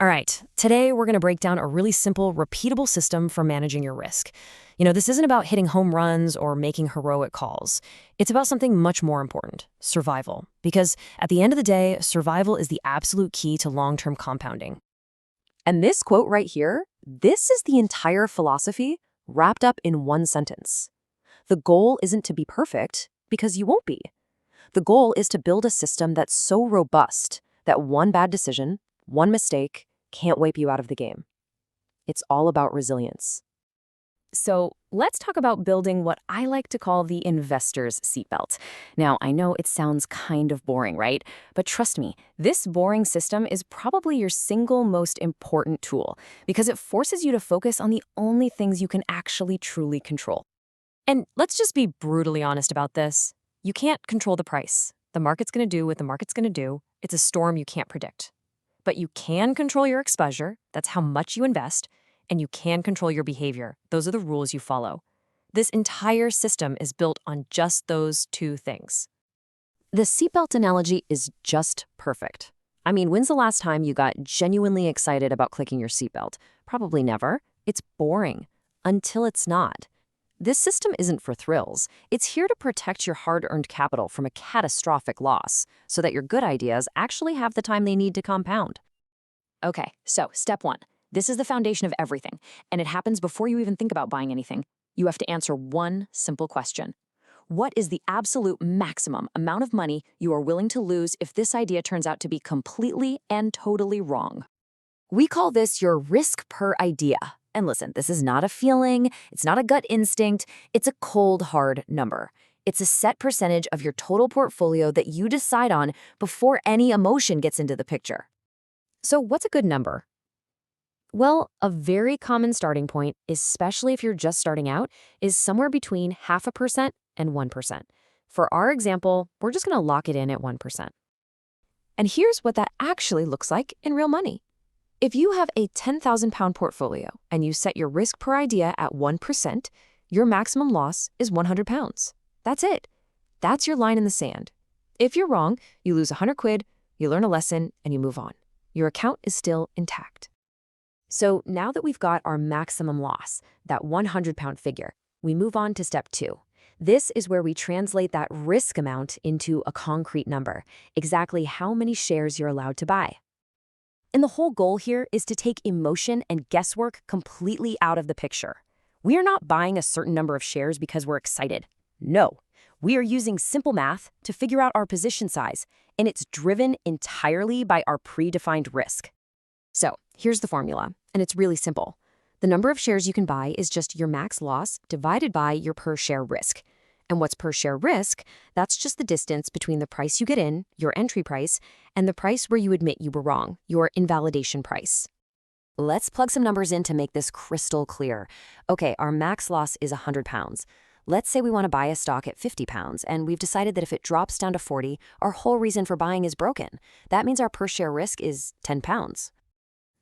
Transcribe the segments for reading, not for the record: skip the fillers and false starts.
All right, today we're going to break down a really simple, repeatable system for managing your risk. This isn't about hitting home runs or making heroic calls. It's about something much more important, survival. Because at the end of the day, survival is the absolute key to long-term compounding. And this quote right here, this is the entire philosophy wrapped up in one sentence. The goal isn't to be perfect, because you won't be. The goal is to build a system that's so robust that one bad decision, one mistake, can't wipe you out of the game. It's all about resilience. So let's talk about building what I like to call the investor's seatbelt. Now, I know it sounds kind of boring, right? But trust me, this boring system is probably your single most important tool because it forces you to focus on the only things you can actually truly control. And let's just be brutally honest about this. You can't control the price. The market's going to do what the market's going to do. It's a storm you can't predict. But you can control your exposure. That's how much you invest. And you can control your behavior. Those are the rules you follow. This entire system is built on just those two things. The seatbelt analogy is just perfect. I mean, when's the last time you got genuinely excited about clicking your seatbelt? Probably never. It's boring. Until it's not. This system isn't for thrills. It's here to protect your hard-earned capital from a catastrophic loss so that your good ideas actually have the time they need to compound. Okay, so step one. This is the foundation of everything, and it happens before you even think about buying anything. You have to answer one simple question. What is the absolute maximum amount of money you are willing to lose if this idea turns out to be completely and totally wrong? We call this your risk per idea. And listen, this is not a feeling, it's not a gut instinct, it's a cold, hard number. It's a set percentage of your total portfolio that you decide on before any emotion gets into the picture. So what's a good number? Well, a very common starting point, especially if you're just starting out, is somewhere between 0.5% and 1%. For our example, we're just going to lock it in at 1%. And here's what that actually looks like in real money. If you have a 10,000-pound portfolio and you set your risk per idea at 1%, your maximum loss is 100 pounds. That's it. That's your line in the sand. If you're wrong, you lose 100 quid, you learn a lesson, and you move on. Your account is still intact. So now that we've got our maximum loss, that 100-pound figure, we move on to step 2. This is where we translate that risk amount into a concrete number, exactly how many shares you're allowed to buy. And the whole goal here is to take emotion and guesswork completely out of the picture. We are not buying a certain number of shares because we're excited. No, we are using simple math to figure out our position size, and it's driven entirely by our predefined risk. So here's the formula, and it's really simple. The number of shares you can buy is just your max loss divided by your per share risk. And what's per share risk? That's just the distance between the price you get in, your entry price, and the price where you admit you were wrong, your invalidation price. Let's plug some numbers in to make this crystal clear. Okay, our max loss is 100 pounds. Let's say we want to buy a stock at 50 pounds, and we've decided that if it drops down to 40, our whole reason for buying is broken. That means our per share risk is 10 pounds.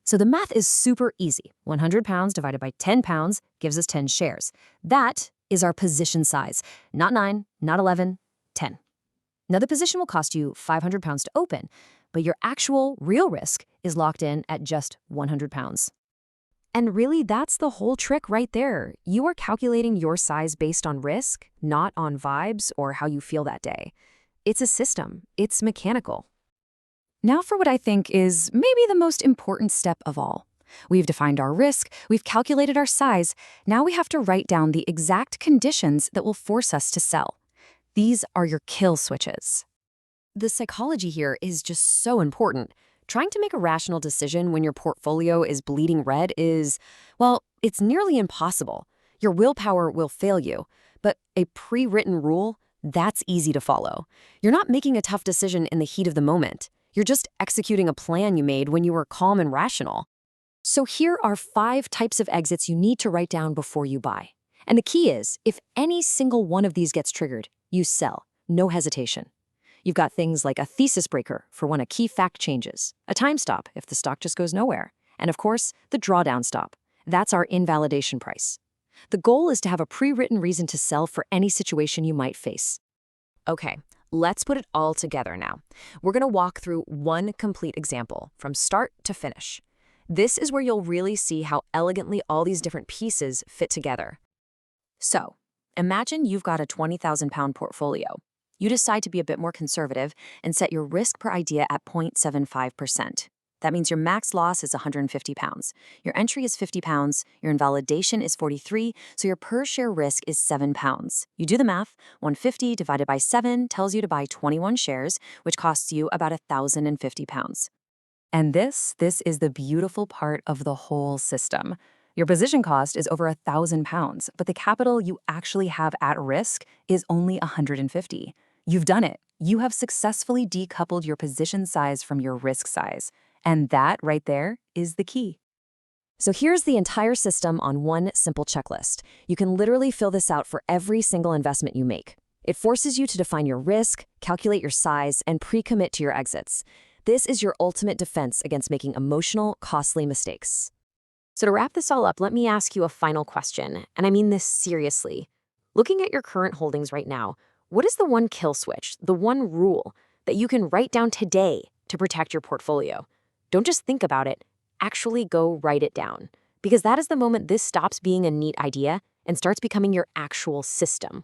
So the math is super easy. 100 pounds divided by 10 pounds gives us 10 shares. That is our position size. Not 9, not 11, 10. Now the position will cost you 500 pounds to open, but your actual real risk is locked in at just 100 pounds. And really, that's the whole trick right there. You are calculating your size based on risk, not on vibes or how you feel that day. It's a system. It's mechanical. Now for what I think is maybe the most important step of all. We've defined our risk, we've calculated our size, now we have to write down the exact conditions that will force us to sell. These are your kill switches. The psychology here is just so important. Trying to make a rational decision when your portfolio is bleeding red is, well, it's nearly impossible. Your willpower will fail you, but a pre-written rule, that's easy to follow. You're not making a tough decision in the heat of the moment. You're just executing a plan you made when you were calm and rational. So here are 5 types of exits you need to write down before you buy. And the key is, if any single one of these gets triggered, you sell, no hesitation. You've got things like a thesis breaker for when a key fact changes, a time stop if the stock just goes nowhere, and of course, the drawdown stop. That's our invalidation price. The goal is to have a pre-written reason to sell for any situation you might face. Okay, let's put it all together now. We're going to walk through one complete example from start to finish. This is where you'll really see how elegantly all these different pieces fit together. So, imagine you've got a 20,000-pound portfolio. You decide to be a bit more conservative and set your risk per idea at 0.75%. That means your max loss is 150 pounds. Your entry is 50 pounds. Your invalidation is 43, so your per share risk is 7 pounds. You do the math. 150 divided by 7 tells you to buy 21 shares, which costs you about 1,050 pounds. And this is the beautiful part of the whole system. Your position cost is over 1,000 pounds, but the capital you actually have at risk is only 150. You've done it. You have successfully decoupled your position size from your risk size. And that right there is the key. So here's the entire system on one simple checklist. You can literally fill this out for every single investment you make. It forces you to define your risk, calculate your size, and pre-commit to your exits. This is your ultimate defense against making emotional, costly mistakes. So to wrap this all up, let me ask you a final question, and I mean this seriously. Looking at your current holdings right now, what is the one kill switch, the one rule that you can write down today to protect your portfolio? Don't just think about it, actually go write it down. Because that is the moment this stops being a neat idea and starts becoming your actual system.